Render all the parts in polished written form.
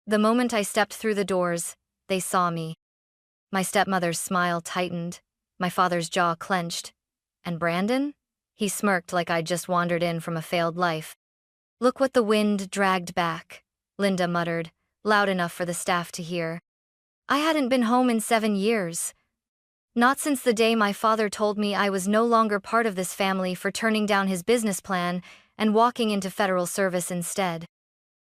The moment I stepped through the doors, they saw me. My stepmother's smile tightened, my father's jaw clenched. And Brandon? He smirked like I'd just wandered in from a failed life. "Look what the wind dragged back," Linda muttered, loud enough for the staff to hear. I hadn't been home in 7 years. Not since the day my father told me I was no longer part of this family for turning down his business plan and walking into federal service instead.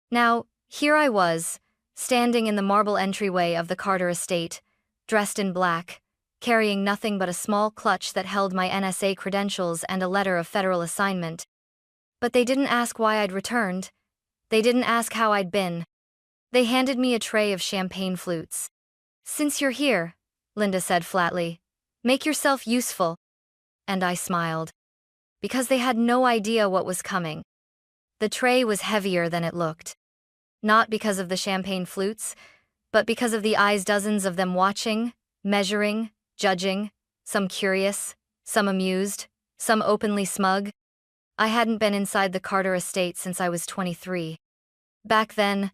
Now, here I was, standing in the marble entryway of the Carter estate, dressed in black, carrying nothing but a small clutch that held my NSA credentials and a letter of federal assignment. But they didn't ask why I'd returned. They didn't ask how I'd been. They handed me a tray of champagne flutes. "Since you're here," Linda said flatly, "make yourself useful." And I smiled. Because they had no idea what was coming. The tray was heavier than it looked. Not because of the champagne flutes, but because of the eyes, dozens of them watching, measuring, judging, some curious, some amused, some openly smug. I hadn't been inside the Carter estate since I was 23. Back then,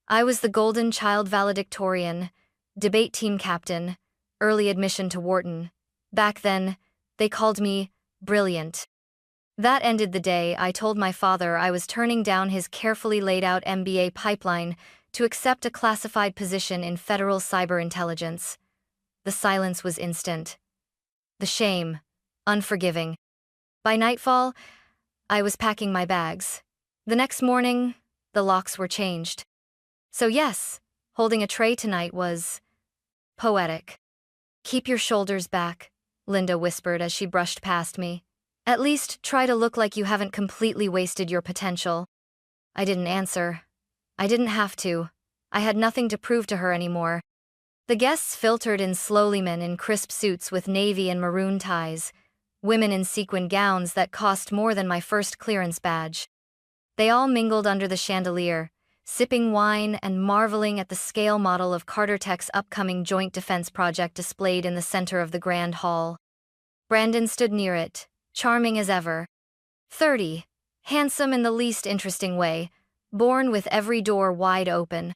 I was the golden child valedictorian, debate team captain, early admission to Wharton. Back then, they called me brilliant. That ended the day I told my father I was turning down his carefully laid out MBA pipeline to accept a classified position in federal cyber intelligence. The silence was instant. The shame, unforgiving. By nightfall, I was packing my bags. The next morning, the locks were changed. So yes, holding a tray tonight was poetic. "Keep your shoulders back," Linda whispered as she brushed past me. "At least try to look like you haven't completely wasted your potential." I didn't answer. I didn't have to. I had nothing to prove to her anymore. The guests filtered in slowly, men in crisp suits with navy and maroon ties, women in sequin gowns that cost more than my first clearance badge. They all mingled under the chandelier, sipping wine and marveling at the scale model of Carter Tech's upcoming joint defense project displayed in the center of the grand hall. Brandon stood near it, charming as ever. 30, handsome in the least interesting way, born with every door wide open.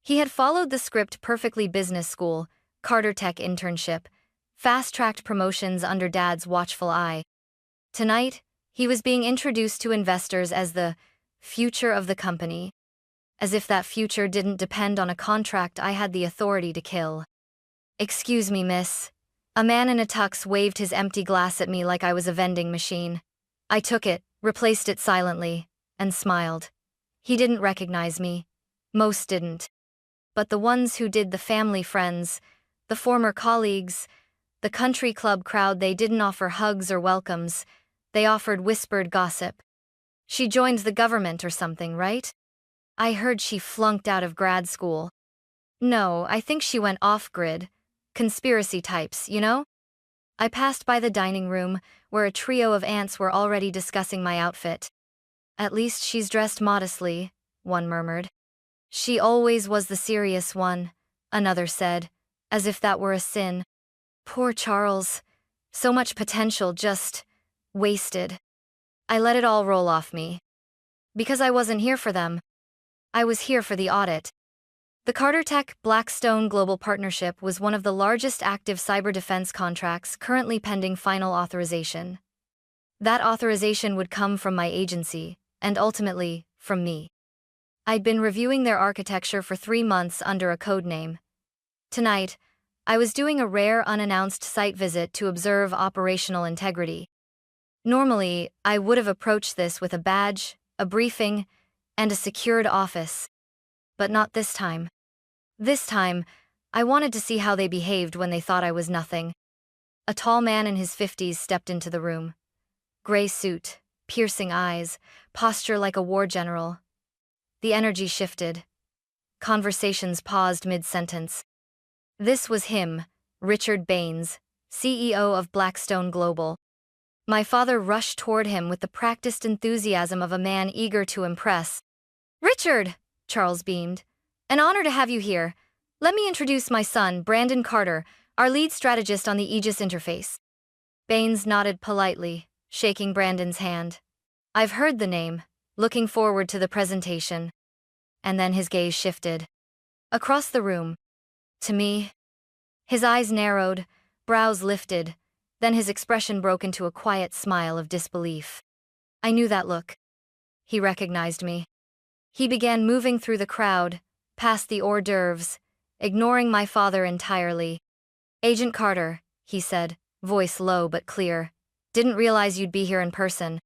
He had followed the script perfectly: business school, Carter Tech internship, fast-tracked promotions under Dad's watchful eye. Tonight, he was being introduced to investors as the future of the company. As if that future didn't depend on a contract I had the authority to kill. "Excuse me, miss." A man in a tux waved his empty glass at me like I was a vending machine. I took it, replaced it silently, and smiled. He didn't recognize me. Most didn't. But the ones who did, the family friends, the former colleagues, the country club crowd, they didn't offer hugs or welcomes. They offered whispered gossip. "She joined the government or something, right? I heard she flunked out of grad school." "No, I think she went off-grid. Conspiracy types, you know?" I passed by the dining room, where a trio of aunts were already discussing my outfit. "At least she's dressed modestly," one murmured. "She always was the serious one," another said, as if that were a sin. Poor Charles. So much potential just wasted. I let it all roll off me. Because I wasn't here for them. I was here for the audit. The Carter Tech Blackstone Global Partnership was one of the largest active cyber defense contracts currently pending final authorization. That authorization would come from my agency, and ultimately, from me. I'd been reviewing their architecture for 3 months under a code name. Tonight, I was doing a rare unannounced site visit to observe operational integrity. Normally, I would have approached this with a badge, a briefing, and a secured office. But not this time. This time, I wanted to see how they behaved when they thought I was nothing. A tall man in his 50s stepped into the room. Gray suit, piercing eyes, posture like a war general. The energy shifted. Conversations paused mid-sentence. This was him, Richard Baines, CEO of Blackstone Global. My father rushed toward him with the practiced enthusiasm of a man eager to impress. "Richard!" Charles beamed. "An honor to have you here. Let me introduce my son, Brandon Carter, our lead strategist on the Aegis interface." Baines nodded politely, shaking Brandon's hand. "I've heard the name, looking forward to the presentation." and then his gaze shifted. Across the room. To me. His eyes narrowed, brows lifted, then his expression broke into a quiet smile of disbelief. I knew that look. He recognized me. He began moving through the crowd, past the hors d'oeuvres, ignoring my father entirely. Agent Carter, he said, voice low but clear. Didn't realize you'd be here in person.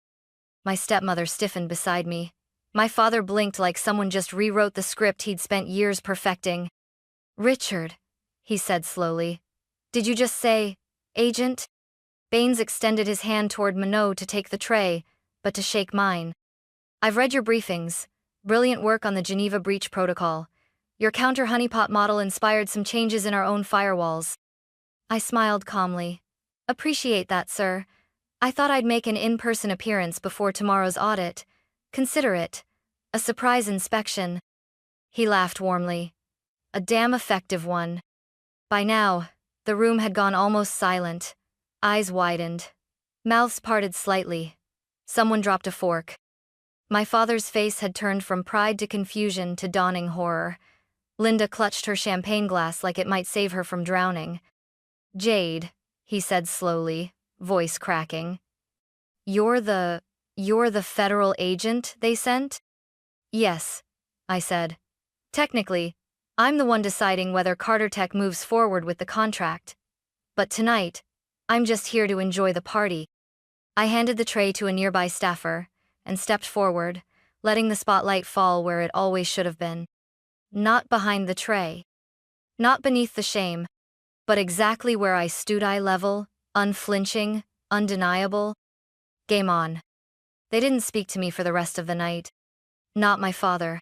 My stepmother stiffened beside me. My father blinked like someone just rewrote the script he'd spent years perfecting. Richard, he said slowly. Did you just say, Agent? Baines extended his hand toward Minot to take the tray, but to shake mine. I've read your briefings. Brilliant work on the Geneva Breach Protocol. Your counter-honeypot model inspired some changes in our own firewalls. I smiled calmly. Appreciate that, sir. I thought I'd make an in-person appearance before tomorrow's audit. Consider it a surprise inspection. He laughed warmly. A damn effective one. By now, the room had gone almost silent. Eyes widened. Mouths parted slightly. Someone dropped a fork. My father's face had turned from pride to confusion to dawning horror. Linda clutched her champagne glass like it might save her from drowning. Jade, he said slowly, voice cracking. You're the federal agent they sent? Yes, I said. Technically, I'm the one deciding whether Carter Tech moves forward with the contract. But tonight, I'm just here to enjoy the party. I handed the tray to a nearby staffer and stepped forward, letting the spotlight fall where it always should have been. Not behind the tray. Not beneath the shame, but exactly where I stood, eye level, unflinching, undeniable. Game on. They didn't speak to me for the rest of the night. Not my father.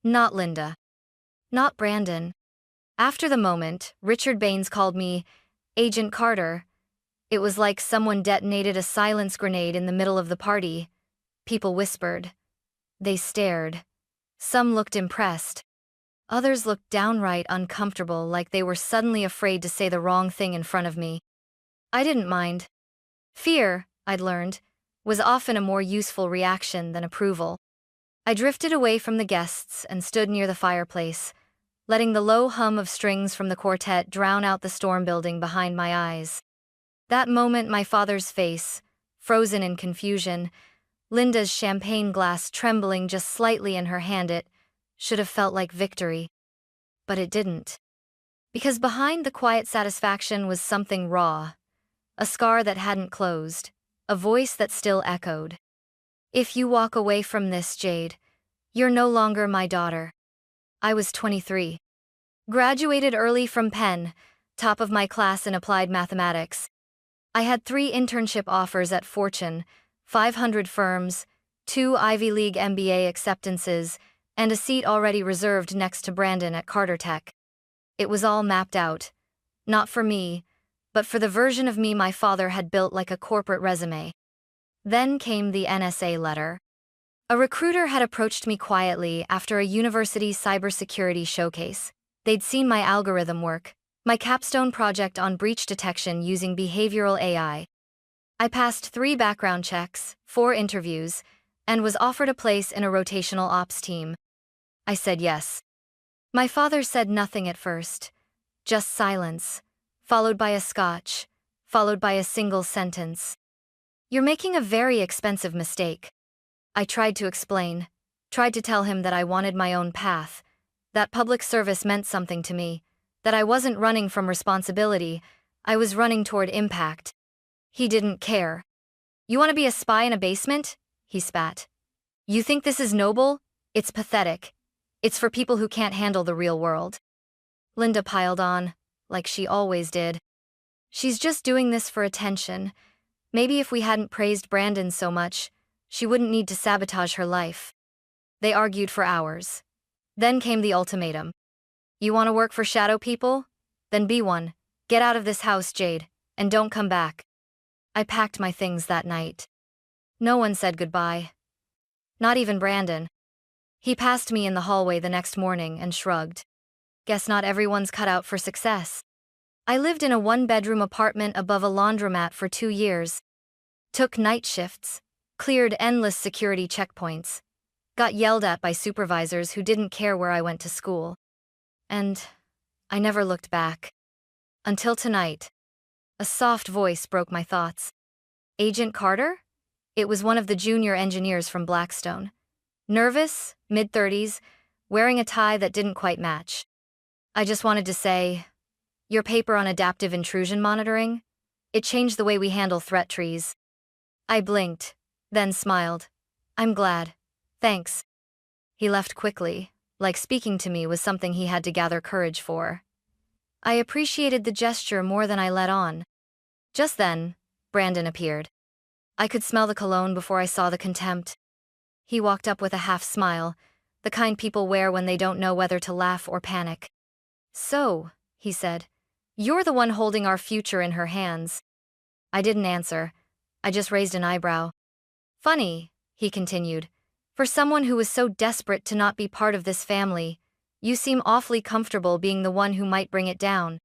Not Linda. Not Brandon. After the moment, Richard Baines called me Agent Carter. It was like someone detonated a silence grenade in the middle of the party. People whispered. They stared. Some looked impressed. Others looked downright uncomfortable, like they were suddenly afraid to say the wrong thing in front of me. I didn't mind. Fear, I'd learned, was often a more useful reaction than approval. I drifted away from the guests and stood near the fireplace, letting the low hum of strings from the quartet drown out the storm building behind my eyes. That moment, my father's face, frozen in confusion, Linda's champagne glass trembling just slightly in her hand, it should have felt like victory. But it didn't. Because behind the quiet satisfaction was something raw, a scar that hadn't closed, a voice that still echoed. If you walk away from this, Jade, you're no longer my daughter. I was 23. Graduated early from Penn, top of my class in applied mathematics. I had 3 internship offers at Fortune, 500 firms, 2 Ivy League MBA acceptances, and a seat already reserved next to Brandon at Carter Tech. It was all mapped out. Not for me, but for the version of me my father had built like a corporate resume. Then came the NSA letter. A recruiter had approached me quietly after a university cybersecurity showcase. They'd seen my algorithm work, my capstone project on breach detection using behavioral AI. I passed 3 background checks, 4 interviews, and was offered a place in a rotational ops team. I said yes. My father said nothing at first, just silence, followed by a scotch, followed by a single sentence. You're making a very expensive mistake. I tried to explain, tried to tell him that I wanted my own path, that public service meant something to me, that I wasn't running from responsibility, I was running toward impact. He didn't care. You want to be a spy in a basement? He spat. You think this is noble? It's pathetic. It's for people who can't handle the real world. Linda piled on, like she always did. She's just doing this for attention. Maybe if we hadn't praised Brandon so much, she wouldn't need to sabotage her life. They argued for hours. Then came the ultimatum. You want to work for shadow people? Then be one. Get out of this house, Jade, and don't come back. I packed my things that night. No one said goodbye. Not even Brandon. He passed me in the hallway the next morning and shrugged. Guess not everyone's cut out for success. I lived in a 1-bedroom apartment above a laundromat for 2 years. Took night shifts. Cleared endless security checkpoints. got yelled at by supervisors who didn't care where I went to school. And I never looked back. Until tonight. A soft voice broke my thoughts. Agent Carter? It was one of the junior engineers from Blackstone. Nervous, mid-30s, wearing a tie that didn't quite match. I just wanted to say, your paper on adaptive intrusion monitoring? It changed the way we handle threat trees. I blinked, then smiled. I'm glad. Thanks. He left quickly, like speaking to me was something he had to gather courage for. I appreciated the gesture more than I let on. Just then, Brandon appeared. I could smell the cologne before I saw the contempt. He walked up with a half smile, the kind people wear when they don't know whether to laugh or panic. So, he said, you're the one holding our future in her hands. I didn't answer. I just raised an eyebrow. Funny, he continued. For someone who was so desperate to not be part of this family, you seem awfully comfortable being the one who might bring it down.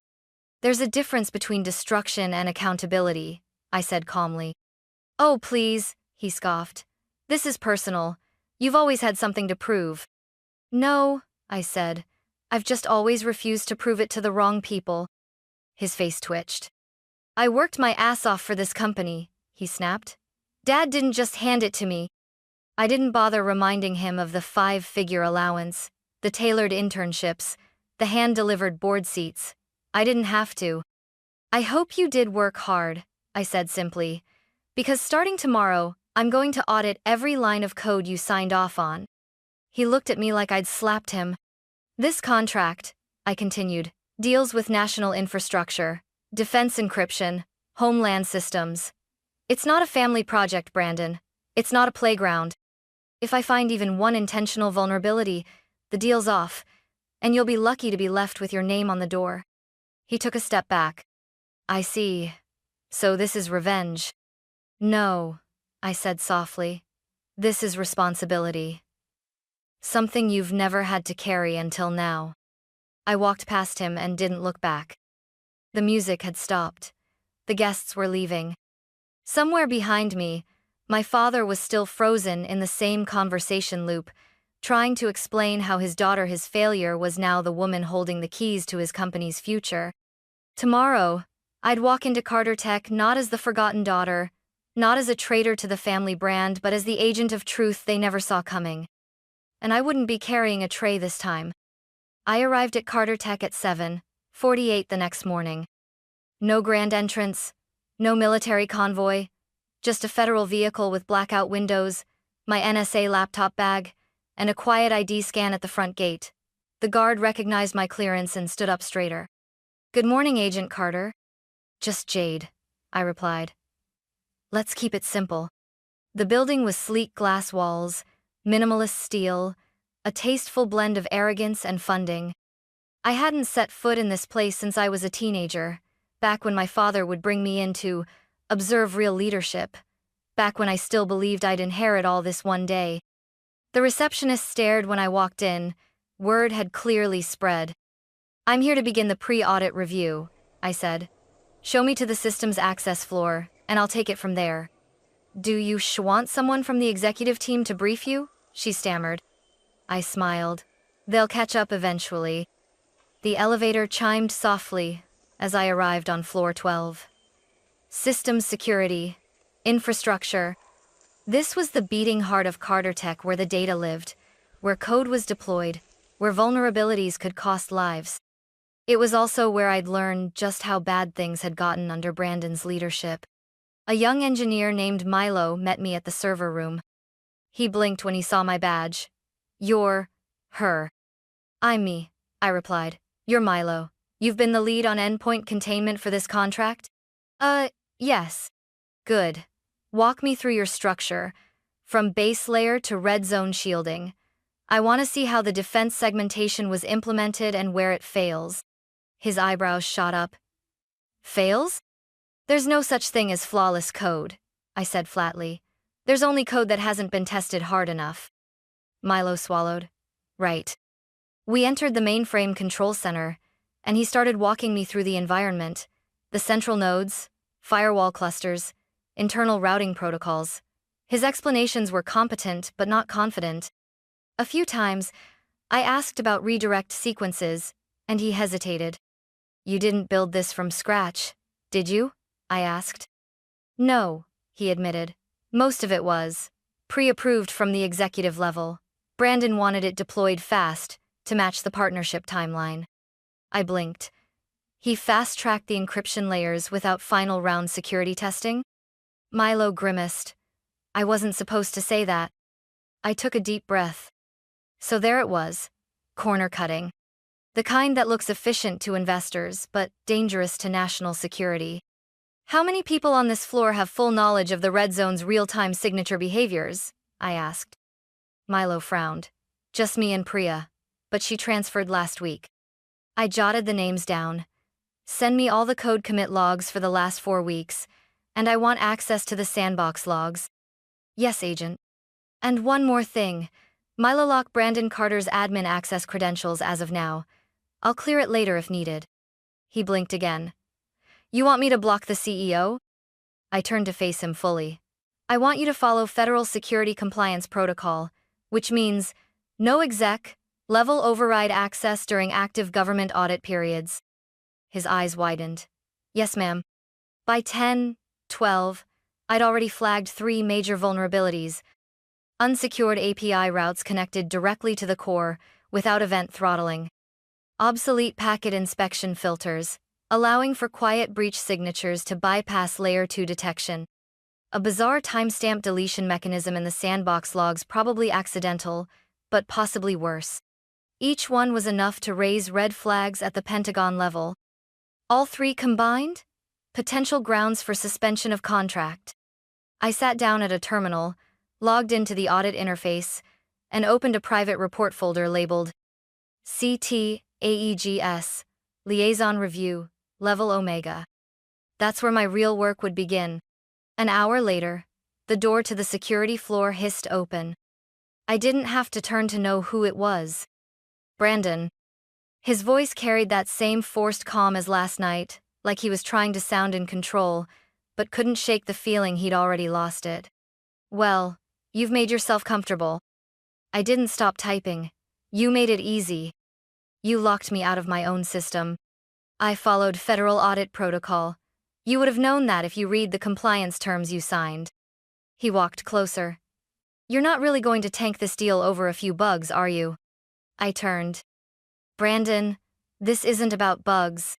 There's a difference between destruction and accountability, I said calmly. Oh, please, he scoffed. This is personal. You've always had something to prove. No, I said. I've just always refused to prove it to the wrong people. His face twitched. I worked my ass off for this company, he snapped. Dad didn't just hand it to me. I didn't bother reminding him of the 5-figure allowance, the tailored internships, the hand-delivered board seats. I didn't have to. I hope you did work hard, I said simply, because starting tomorrow, I'm going to audit every line of code you signed off on. He looked at me like I'd slapped him. This contract, I continued, deals with national infrastructure, defense encryption, homeland systems. It's not a family project, Brandon. It's not a playground. If I find even one intentional vulnerability, the deal's off, and you'll be lucky to be left with your name on the door. He took a step back. I see. So this is revenge. No, I said softly. This is responsibility. Something you've never had to carry until now. I walked past him and didn't look back. The music had stopped. The guests were leaving. Somewhere behind me, my father was still frozen in the same conversation loop, trying to explain how his daughter's failure was now the woman holding the keys to his company's future. Tomorrow, I'd walk into Carter Tech not as the forgotten daughter, not as a traitor to the family brand, but as the agent of truth they never saw coming. And I wouldn't be carrying a tray this time. I arrived at Carter Tech at 7:48 the next morning. No grand entrance, no military convoy, just a federal vehicle with blackout windows, my NSA laptop bag, and a quiet ID scan at the front gate. The guard recognized my clearance and stood up straighter. Good morning, Agent Carter. Just Jade, I replied. Let's keep it simple. The building was sleek glass walls, minimalist steel, a tasteful blend of arrogance and funding. I hadn't set foot in this place since I was a teenager, back when my father would bring me in to observe real leadership, back when I still believed I'd inherit all this one day. The receptionist stared when I walked in. Word had clearly spread. I'm here to begin the pre-audit review, I said. Show me to the systems access floor, and I'll take it from there. Do you want someone from the executive team to brief you? She stammered. I smiled. They'll catch up eventually. The elevator chimed softly as I arrived on floor 12. Systems security, infrastructure. This was the beating heart of Carter Tech, where the data lived, where code was deployed, where vulnerabilities could cost lives. It was also where I'd learned just how bad things had gotten under Brandon's leadership. A young engineer named Milo met me at the server room. He blinked when he saw my badge. You're her. I'm me, I replied. You're Milo. You've been the lead on endpoint containment for this contract? Yes. Good. Walk me through your structure, from base layer to red zone shielding. I want to see how the defense segmentation was implemented and where it fails. His eyebrows shot up. Fails? There's no such thing as flawless code, I said flatly. There's only code that hasn't been tested hard enough. Milo swallowed. Right. We entered the mainframe control center, and he started walking me through the environment, the central nodes, firewall clusters, internal routing protocols. His explanations were competent but not confident. A few times, I asked about redirect sequences, and he hesitated. You didn't build this from scratch, did you? I asked. No, he admitted. Most of it was pre-approved from the executive level. Brandon wanted it deployed fast, to match the partnership timeline. I blinked. He fast-tracked the encryption layers without final round security testing? Milo grimaced. I wasn't supposed to say that. I took a deep breath. So there it was. Corner cutting. The kind that looks efficient to investors, but dangerous to national security. How many people on this floor have full knowledge of the Red Zone's real-time signature behaviors? I asked. Milo frowned. Just me and Priya, but she transferred last week. I jotted the names down. Send me all the code commit logs for the last 4 weeks, and I want access to the sandbox logs. Yes, Agent. And one more thing. Milo lock Brandon Carter's admin access credentials as of now. I'll clear it later if needed. He blinked again. You want me to block the CEO? I turned to face him fully. I want you to follow Federal Security Compliance Protocol, which means no exec-level override access during active government audit periods. His eyes widened. Yes, ma'am. By 10/12, I'd already flagged 3 major vulnerabilities. Unsecured API routes connected directly to the core, without event throttling. Obsolete packet inspection filters, allowing for quiet breach signatures to bypass Layer 2 detection. A bizarre timestamp deletion mechanism in the sandbox logs, probably accidental, but possibly worse. Each one was enough to raise red flags at the Pentagon level. All 3 combined? Potential grounds for suspension of contract. I sat down at a terminal, logged into the audit interface, and opened a private report folder labeled CT-AEGS, Liaison Review, Level Omega. That's where my real work would begin. An hour later, the door to the security floor hissed open. I didn't have to turn to know who it was. Brandon. His voice carried that same forced calm as last night, like he was trying to sound in control, but couldn't shake the feeling he'd already lost it. Well, you've made yourself comfortable. I didn't stop typing. You made it easy. You locked me out of my own system. I followed federal audit protocol. You would have known that if you read the compliance terms you signed. He walked closer. You're not really going to tank this deal over a few bugs, are you? I turned. Brandon, this isn't about bugs.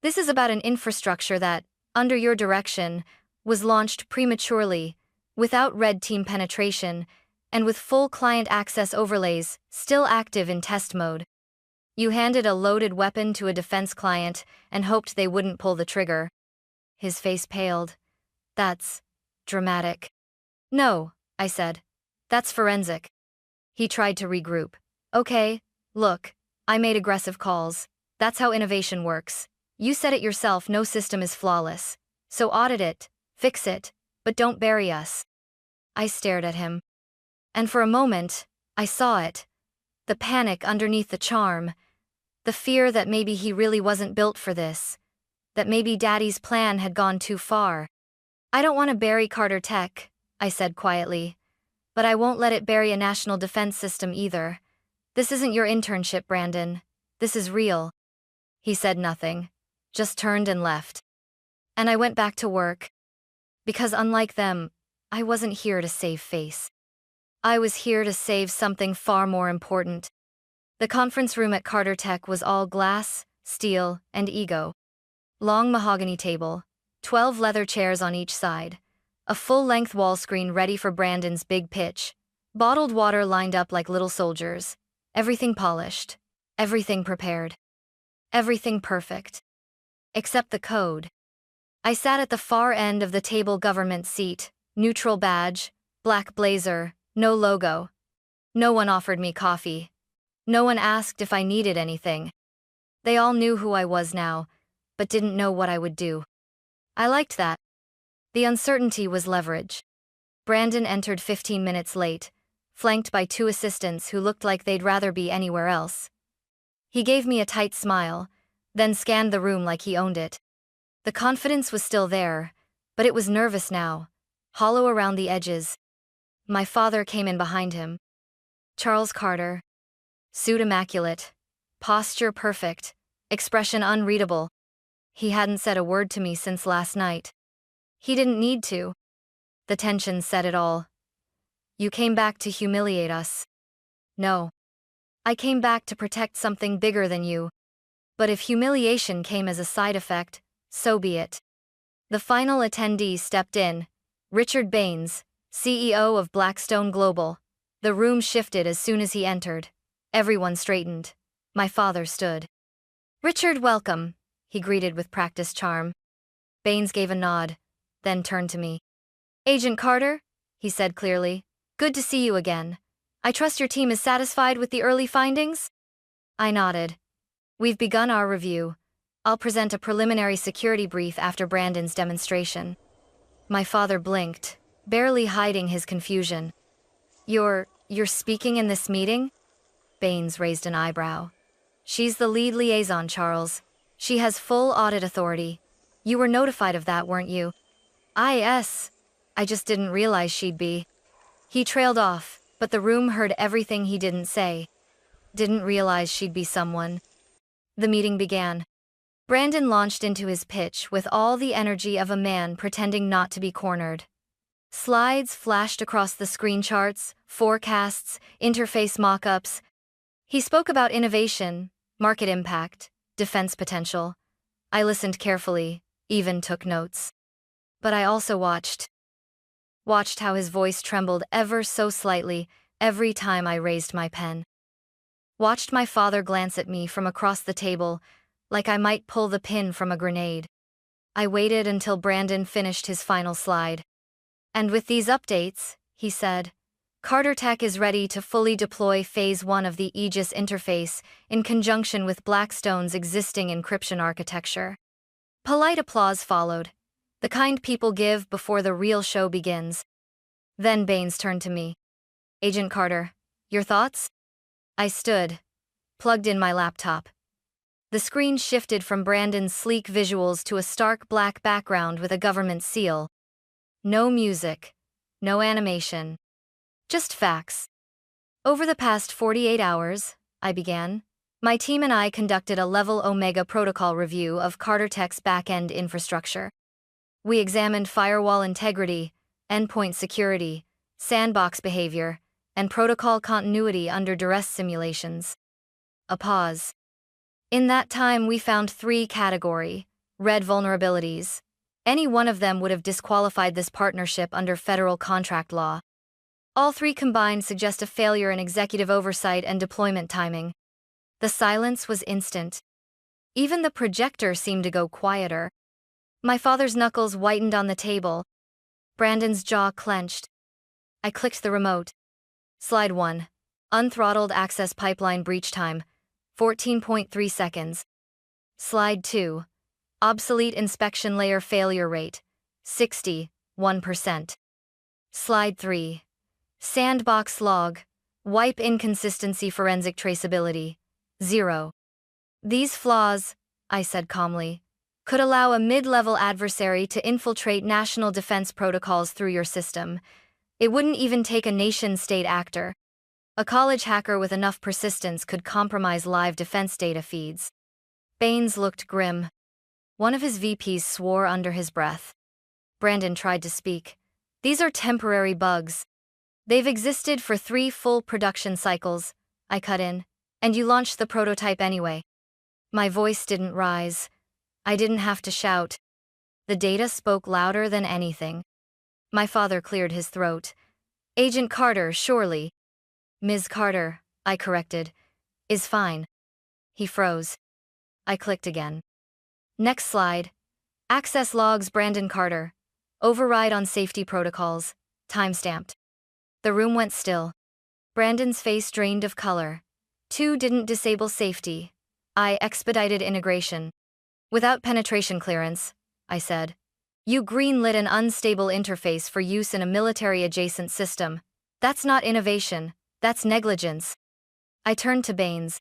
This is about an infrastructure that, under your direction, was launched prematurely, without red team penetration, and with full client access overlays still active in test mode. You handed a loaded weapon to a defense client and hoped they wouldn't pull the trigger. His face paled. That's dramatic. No, I said. That's forensic. He tried to regroup. Okay, look, I made aggressive calls. That's how innovation works. You said it yourself, no system is flawless. So audit it, fix it, but don't bury us. I stared at him. And for a moment, I saw it. The panic underneath the charm. The fear that maybe he really wasn't built for this. That maybe Daddy's plan had gone too far. I don't want to bury Carter Tech, I said quietly. But I won't let it bury a national defense system either. This isn't your internship, Brandon. This is real. He said nothing, just turned and left. And I went back to work. Because unlike them, I wasn't here to save face. I was here to save something far more important. The conference room at Carter Tech was all glass, steel, and ego. Long mahogany table, 12 leather chairs on each side, a full-length wall screen ready for Brandon's big pitch, bottled water lined up like little soldiers, everything polished, everything prepared, everything perfect. Except the code. I sat at the far end of the table, government seat, neutral badge, black blazer, no logo. No one offered me coffee. No one asked if I needed anything. They all knew who I was now, but didn't know what I would do. I liked that. The uncertainty was leverage. Brandon entered 15 minutes late, flanked by 2 assistants who looked like they'd rather be anywhere else. He gave me a tight smile, then scanned the room like he owned it. The confidence was still there, but it was nervous now, hollow around the edges. My father came in behind him. Charles Carter. Suit immaculate. Posture perfect. Expression unreadable. He hadn't said a word to me since last night. He didn't need to. The tension said it all. You came back to humiliate us. No. I came back to protect something bigger than you. But if humiliation came as a side effect, so be it. The final attendee stepped in. Richard Baines, CEO of Blackstone Global. The room shifted as soon as he entered. Everyone straightened. My father stood. Richard, welcome, he greeted with practiced charm. Baines gave a nod, then turned to me. Agent Carter, he said clearly, good to see you again. I trust your team is satisfied with the early findings? I nodded. We've begun our review. I'll present a preliminary security brief after Brandon's demonstration. My father blinked, barely hiding his confusion. You're speaking in this meeting? Baines raised an eyebrow. She's the lead liaison, Charles. She has full audit authority. You were notified of that, weren't you? Yes. I just didn't realize she'd be. He trailed off, but the room heard everything he didn't say. Didn't realize she'd be someone. The meeting began. Brandon launched into his pitch with all the energy of a man pretending not to be cornered. Slides flashed across the screen, charts, forecasts, interface mock-ups. He spoke about innovation, market impact, defense potential. I listened carefully, even took notes. But I also watched how his voice trembled ever so slightly every time I raised my pen. Watched my father glance at me from across the table, like I might pull the pin from a grenade. I waited until Brandon finished his final slide. And with these updates, he said, Carter Tech is ready to fully deploy Phase 1 of the Aegis interface in conjunction with Blackstone's existing encryption architecture. Polite applause followed, the kind people give before the real show begins. Then Baines turned to me. Agent Carter, your thoughts? I stood, plugged in my laptop. The screen shifted from Brandon's sleek visuals to a stark black background with a government seal. No music, no animation. Just facts. Over the past 48 hours, I began, my team and I conducted a Level Omega protocol review of Carter Tech's back-end infrastructure. We examined firewall integrity, endpoint security, sandbox behavior, and protocol continuity under duress simulations. A pause. In that time, we found 3 red vulnerabilities. Any one of them would have disqualified this partnership under federal contract law. All 3 combined suggest a failure in executive oversight and deployment timing. The silence was instant. Even the projector seemed to go quieter. My father's knuckles whitened on the table. Brandon's jaw clenched. I clicked the remote. Slide 1. Unthrottled access pipeline breach time, 14.3 seconds. Slide 2. Obsolete inspection layer failure rate, 61%. Slide 3. Sandbox log, wipe inconsistency forensic traceability, 0. These flaws, I said calmly, could allow a mid-level adversary to infiltrate national defense protocols through your system. It wouldn't even take a nation-state actor. A college hacker with enough persistence could compromise live defense data feeds. Baines looked grim. One of his VPs swore under his breath. Brandon tried to speak. These are temporary bugs. They've existed for 3 full production cycles, I cut in, and you launched the prototype anyway. My voice didn't rise. I didn't have to shout. The data spoke louder than anything. My father cleared his throat. Agent Carter, surely. Ms. Carter, I corrected, is fine. He froze. I clicked again. Next slide. Access logs, Brandon Carter. Override on safety protocols. Timestamped. The room went still. Brandon's face drained of color. 2 didn't disable safety. I expedited integration. Without penetration clearance, I said. You greenlit an unstable interface for use in a military-adjacent system. That's not innovation, that's negligence. I turned to Baines.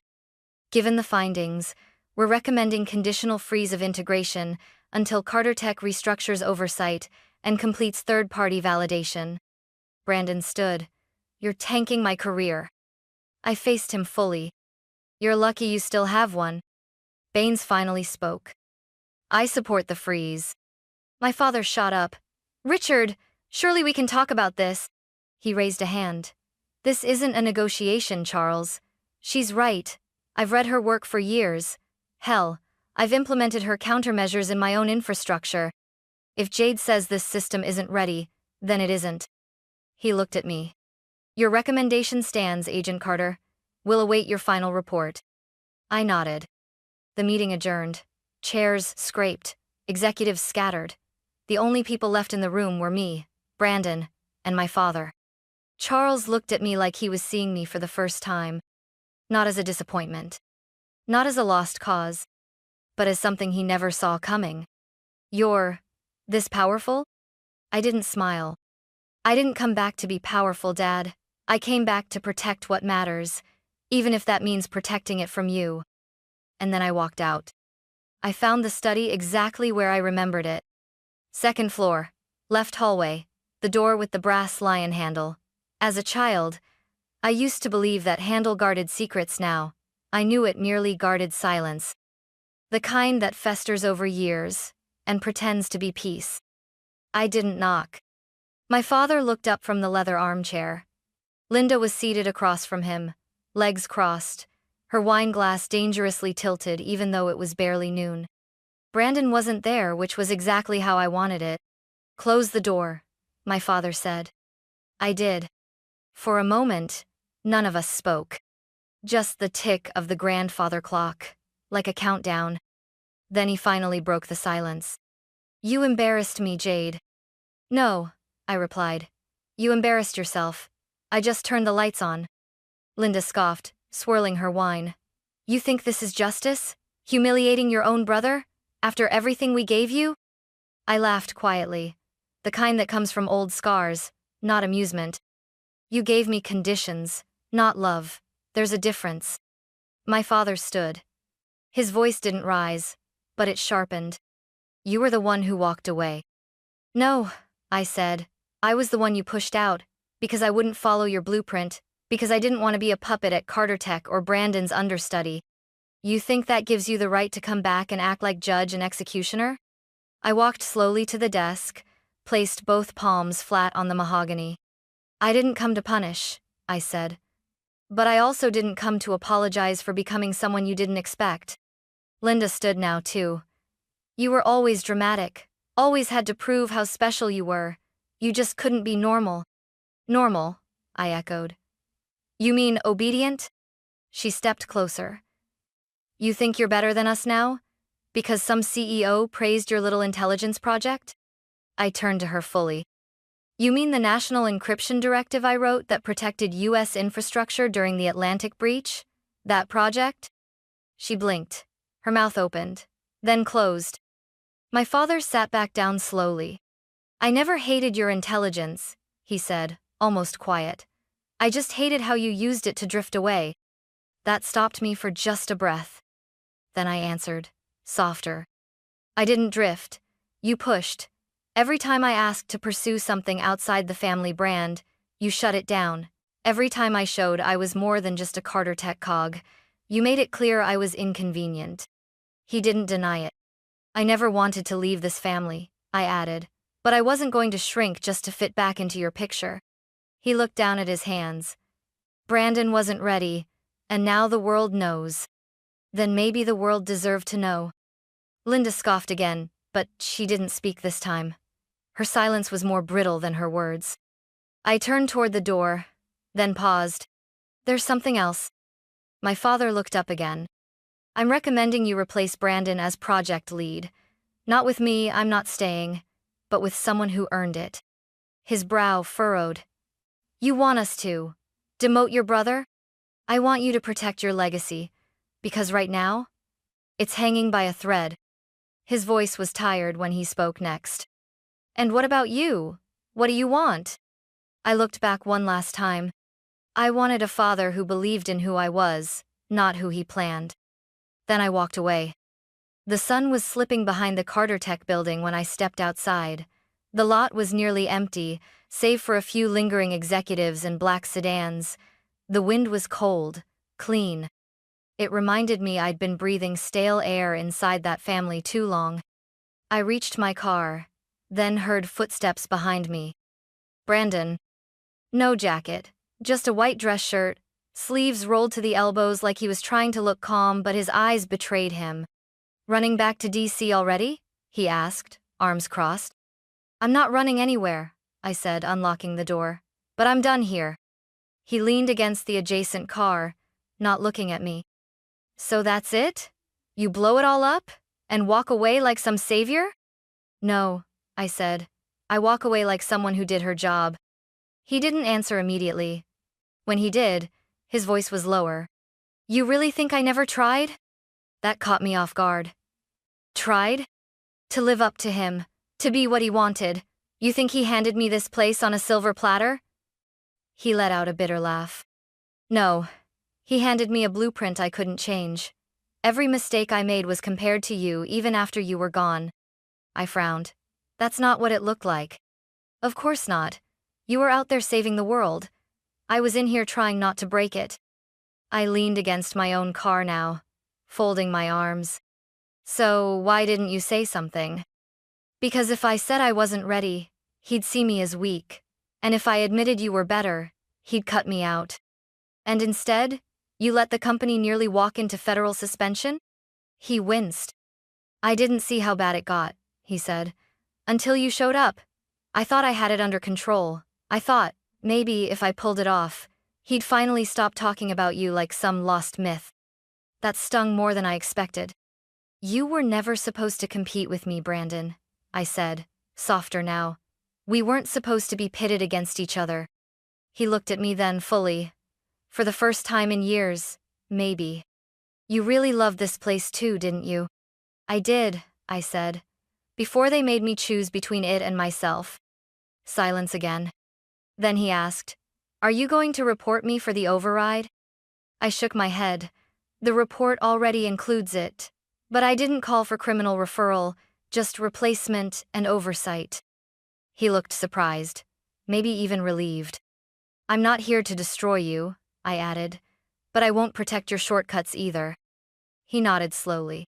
Given the findings, we're recommending conditional freeze of integration until Carter Tech restructures oversight and completes third-party validation. Brandon stood. You're tanking my career. I faced him fully. You're lucky you still have one. Baines finally spoke. I support the freeze. My father shot up. Richard, surely we can talk about this. He raised a hand. This isn't a negotiation, Charles. She's right. I've read her work for years. Hell, I've implemented her countermeasures in my own infrastructure. If Jade says this system isn't ready, then it isn't. He looked at me. Your recommendation stands, Agent Carter. We'll await your final report. I nodded. The meeting adjourned. Chairs scraped. Executives scattered. The only people left in the room were me, Brandon, and my father. Charles looked at me like he was seeing me for the first time. Not as a disappointment. Not as a lost cause. But as something he never saw coming. You're this powerful? I didn't smile. I didn't come back to be powerful, Dad. I came back to protect what matters, even if that means protecting it from you. And then I walked out. I found the study exactly where I remembered it. Second floor, left hallway, the door with the brass lion handle. As a child, I used to believe that handle guarded secrets. Now I knew it merely guarded silence. The kind that festers over years and pretends to be peace. I didn't knock. My father looked up from the leather armchair. Linda was seated across from him, legs crossed, her wine glass dangerously tilted even though it was barely noon. Brandon wasn't there, which was exactly how I wanted it. Close the door, my father said. I did. For a moment, none of us spoke. Just the tick of the grandfather clock, like a countdown. Then he finally broke the silence. You embarrassed me, Jade. No, I replied. You embarrassed yourself. I just turned the lights on. Linda scoffed, swirling her wine. You think this is justice? Humiliating your own brother? After everything we gave you? I laughed quietly. The kind that comes from old scars, not amusement. You gave me conditions, not love. There's a difference. My father stood. His voice didn't rise, but it sharpened. You were the one who walked away. No, I said. I was the one you pushed out, because I wouldn't follow your blueprint, because I didn't want to be a puppet at Carter Tech or Brandon's understudy. You think that gives you the right to come back and act like judge and executioner? I walked slowly to the desk, placed both palms flat on the mahogany. I didn't come to punish, I said. But I also didn't come to apologize for becoming someone you didn't expect. Linda stood now too. You were always dramatic, always had to prove how special you were. You just couldn't be normal. Normal, I echoed. You mean obedient? She stepped closer. You think you're better than us now? Because some CEO praised your little intelligence project? I turned to her fully. You mean the National Encryption Directive I wrote that protected U.S. infrastructure during the Atlantic breach? That project? She blinked. Her mouth opened, then closed. My father sat back down slowly. I never hated your intelligence, he said, almost quiet. I just hated how you used it to drift away. That stopped me for just a breath. Then I answered, softer. I didn't drift. You pushed. Every time I asked to pursue something outside the family brand, you shut it down. Every time I showed I was more than just a Carter Tech cog, you made it clear I was inconvenient. He didn't deny it. I never wanted to leave this family, I added, but I wasn't going to shrink just to fit back into your picture. He looked down at his hands. Brandon wasn't ready, and now the world knows. Then maybe the world deserved to know. Linda scoffed again, but she didn't speak this time. Her silence was more brittle than her words. I turned toward the door, then paused. There's something else. My father looked up again. I'm recommending you replace Brandon as project lead. Not with me, I'm not staying, but with someone who earned it. His brow furrowed. You want us to demote your brother? I want you to protect your legacy, because right now, it's hanging by a thread. His voice was tired when he spoke next. And what about you? What do you want? I looked back one last time. I wanted a father who believed in who I was, not who he planned. Then I walked away. The sun was slipping behind the Carter Tech building when I stepped outside. The lot was nearly empty, save for a few lingering executives and black sedans. The wind was cold, clean. It reminded me I'd been breathing stale air inside that family too long. I reached my car, then heard footsteps behind me. Brandon. No jacket, just a white dress shirt, sleeves rolled to the elbows like he was trying to look calm, but his eyes betrayed him. Running back to DC already? He asked, arms crossed. I'm not running anywhere, I said, unlocking the door. But I'm done here. He leaned against the adjacent car, not looking at me. So that's it? You blow it all up? And walk away like some savior? No, I said. I walk away like someone who did her job. He didn't answer immediately. When he did, his voice was lower. You really think I never tried? That caught me off guard. Tried? To live up to him, to be what he wanted. You think he handed me this place on a silver platter? He let out a bitter laugh. No, he handed me a blueprint I couldn't change. Every mistake I made was compared to you even after you were gone. I frowned. That's not what it looked like. Of course not. You were out there saving the world. I was in here trying not to break it. I leaned against my own car now, folding my arms. So why didn't you say something? Because if I said I wasn't ready, he'd see me as weak. And if I admitted you were better, he'd cut me out. And instead, you let the company nearly walk into federal suspension? He winced. I didn't see how bad it got, he said. Until you showed up. I thought I had it under control. I thought, maybe if I pulled it off, he'd finally stop talking about you like some lost myth. That stung more than I expected. You were never supposed to compete with me, Brandon, I said, softer now. We weren't supposed to be pitted against each other. He looked at me then fully. For the first time in years, maybe. You really loved this place too, didn't you? I did, I said. Before they made me choose between it and myself. Silence again. Then he asked, Are you going to report me for the override? I shook my head. The report already includes it. But I didn't call for criminal referral, just replacement and oversight. He looked surprised, maybe even relieved. I'm not here to destroy you, I added, but I won't protect your shortcuts either. He nodded slowly.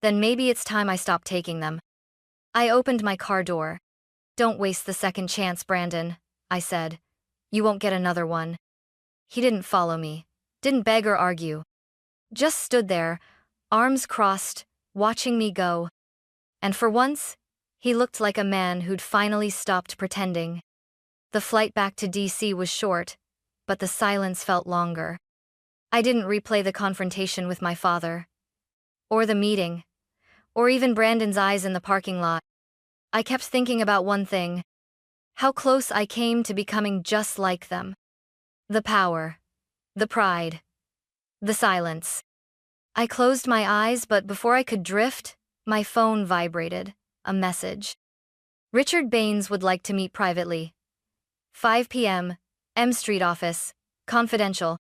Then maybe it's time I stopped taking them. I opened my car door. Don't waste the second chance, Brandon, I said. You won't get another one. He didn't follow me, didn't beg or argue. Just stood there, arms crossed, watching me go. And for once, he looked like a man who'd finally stopped pretending. The flight back to DC was short, but the silence felt longer. I didn't replay the confrontation with my father. Or the meeting. Or even Brandon's eyes in the parking lot. I kept thinking about one thing. How close I came to becoming just like them. The power. The pride. The silence. I closed my eyes, but before I could drift, my phone vibrated. A message. Richard Baines would like to meet privately. 5 p.m., M Street office, confidential.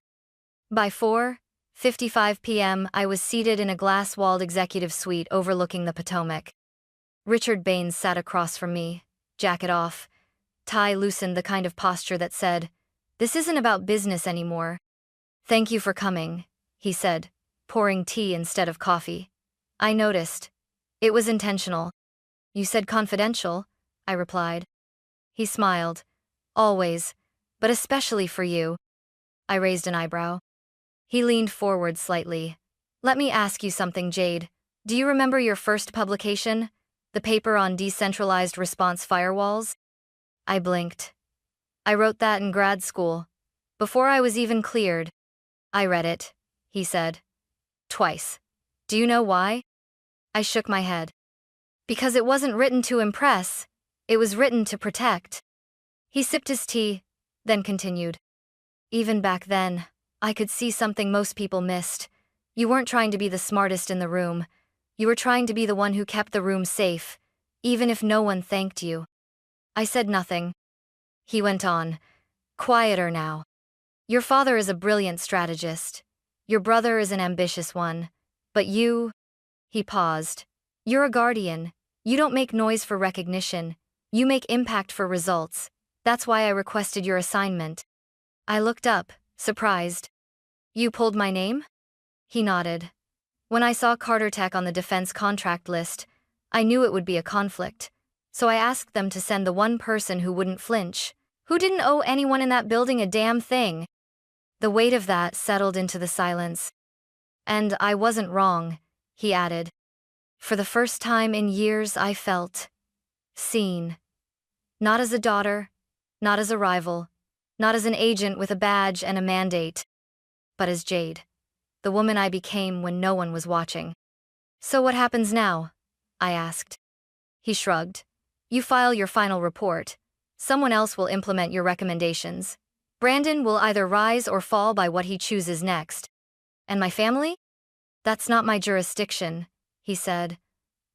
By 4:55 p.m., I was seated in a glass-walled executive suite overlooking the Potomac. Richard Baines sat across from me, jacket off, tie loosened, the kind of posture that said, This isn't about business anymore. Thank you for coming, he said, pouring tea instead of coffee. I noticed. It was intentional. You said confidential, I replied. He smiled. Always, but especially for you. I raised an eyebrow. He leaned forward slightly. Let me ask you something, Jade. Do you remember your first publication? The paper on decentralized response firewalls? I blinked. I wrote that in grad school. Before I was even cleared. I read it, he said. Twice. Do you know why? I shook my head. Because it wasn't written to impress. It was written to protect. He sipped his tea, then continued. Even back then, I could see something most people missed. You weren't trying to be the smartest in the room. You were trying to be the one who kept the room safe, even if no one thanked you. I said nothing. He went on, quieter now. Your father is a brilliant strategist. Your brother is an ambitious one. But you... He paused. You're a guardian. You don't make noise for recognition. You make impact for results. That's why I requested your assignment. I looked up, surprised. You pulled my name? He nodded. When I saw Carter Tech on the defense contract list, I knew it would be a conflict. So I asked them to send the one person who wouldn't flinch, who didn't owe anyone in that building a damn thing. The weight of that settled into the silence. And I wasn't wrong, he added. For the first time in years, I felt seen. Not as a daughter, not as a rival, not as an agent with a badge and a mandate, but as Jade, the woman I became when no one was watching. So what happens now? I asked. He shrugged. You file your final report. Someone else will implement your recommendations. Brandon will either rise or fall by what he chooses next. And my family? That's not my jurisdiction, he said.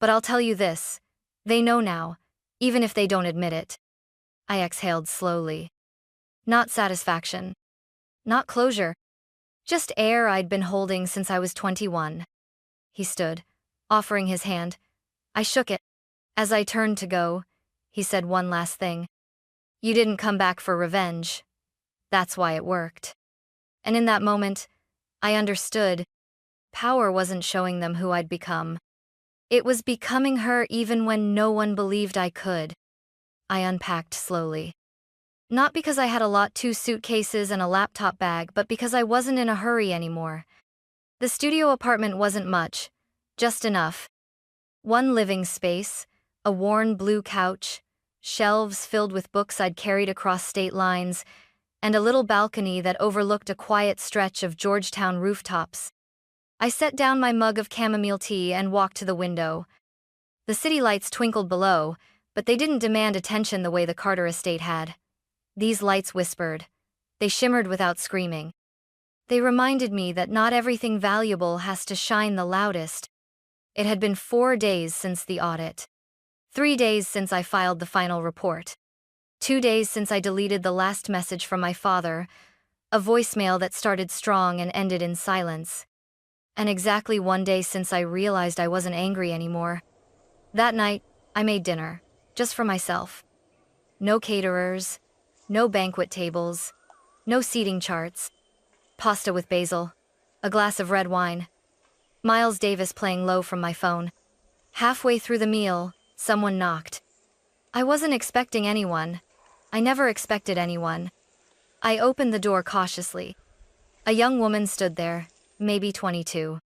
But I'll tell you this. They know now, even if they don't admit it. I exhaled slowly. Not satisfaction. Not closure. Just air I'd been holding since I was 21. He stood, offering his hand. I shook it. As I turned to go, he said one last thing. You didn't come back for revenge. That's why it worked. And in that moment, I understood. Power wasn't showing them who I'd become. It was becoming her even when no one believed I could. I unpacked slowly. Not because I had a lot, 2 suitcases and a laptop bag, but because I wasn't in a hurry anymore. The studio apartment wasn't much, just enough. One living space, a worn blue couch, shelves filled with books I'd carried across state lines, and a little balcony that overlooked a quiet stretch of Georgetown rooftops. I set down my mug of chamomile tea and walked to the window. The city lights twinkled below, but they didn't demand attention the way the Carter estate had. These lights whispered. They shimmered without screaming. They reminded me that not everything valuable has to shine the loudest. It had been 4 days since the audit. 3 days since I filed the final report. 2 days since I deleted the last message from my father, a voicemail that started strong and ended in silence. And exactly 1 day since I realized I wasn't angry anymore. That night, I made dinner, just for myself. No caterers, no banquet tables, no seating charts. Pasta with basil, a glass of red wine. Miles Davis playing low from my phone. Halfway through the meal, someone knocked. I wasn't expecting anyone. I never expected anyone. I opened the door cautiously. A young woman stood there, maybe 22.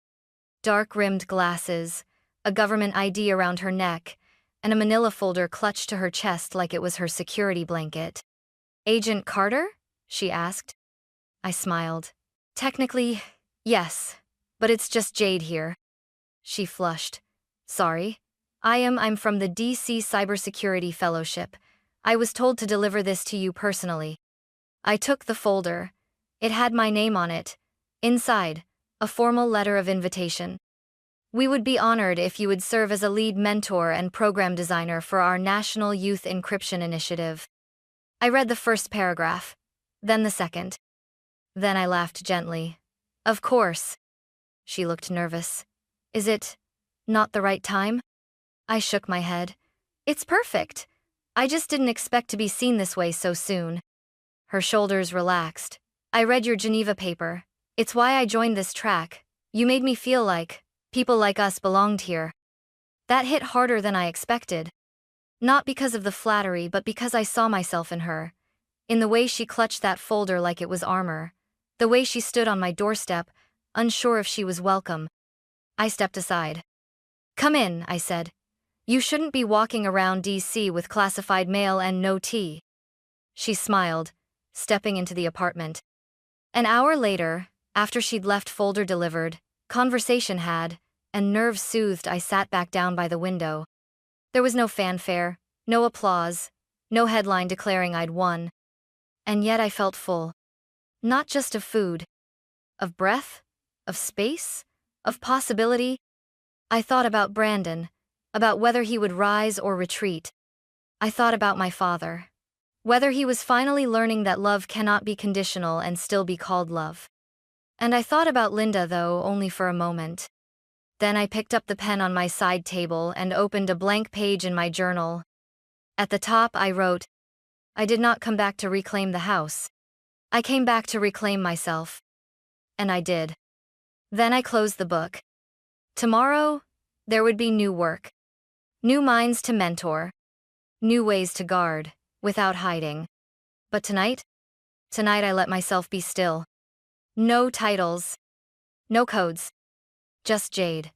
Dark-rimmed glasses, a government ID around her neck, and a manila folder clutched to her chest like it was her security blanket. Agent Carter? She asked. I smiled. Technically, yes, but it's just Jade here. She flushed. Sorry. I'm from the DC Cybersecurity Fellowship. I was told to deliver this to you personally. I took the folder. It had my name on it. Inside, a formal letter of invitation. We would be honored if you would serve as a lead mentor and program designer for our National Youth Encryption Initiative. I read the first paragraph, then the second. Then I laughed gently. Of course. She looked nervous. Is it not the right time? I shook my head. It's perfect. I just didn't expect to be seen this way so soon. Her shoulders relaxed. I read your Geneva paper. It's why I joined this track. You made me feel like people like us belonged here. That hit harder than I expected. Not because of the flattery, but because I saw myself in her. In the way she clutched that folder like it was armor. The way she stood on my doorstep, unsure if she was welcome. I stepped aside. Come in, I said. You shouldn't be walking around DC with classified mail and no tea. She smiled, stepping into the apartment. An hour later, after she'd left folder delivered, conversation had, and nerves soothed, I sat back down by the window. There was no fanfare, no applause, no headline declaring I'd won. And yet I felt full. Not just of food. Of breath, of space, of possibility. I thought about Brandon, about whether he would rise or retreat. I thought about my father. Whether he was finally learning that love cannot be conditional and still be called love. And I thought about Linda, though, only for a moment. Then I picked up the pen on my side table and opened a blank page in my journal. At the top I wrote, I did not come back to reclaim the house. I came back to reclaim myself. And I did. Then I closed the book. Tomorrow, there would be new work. New minds to mentor. New ways to guard, without hiding. But tonight I let myself be still. No titles. No codes. Just Jade.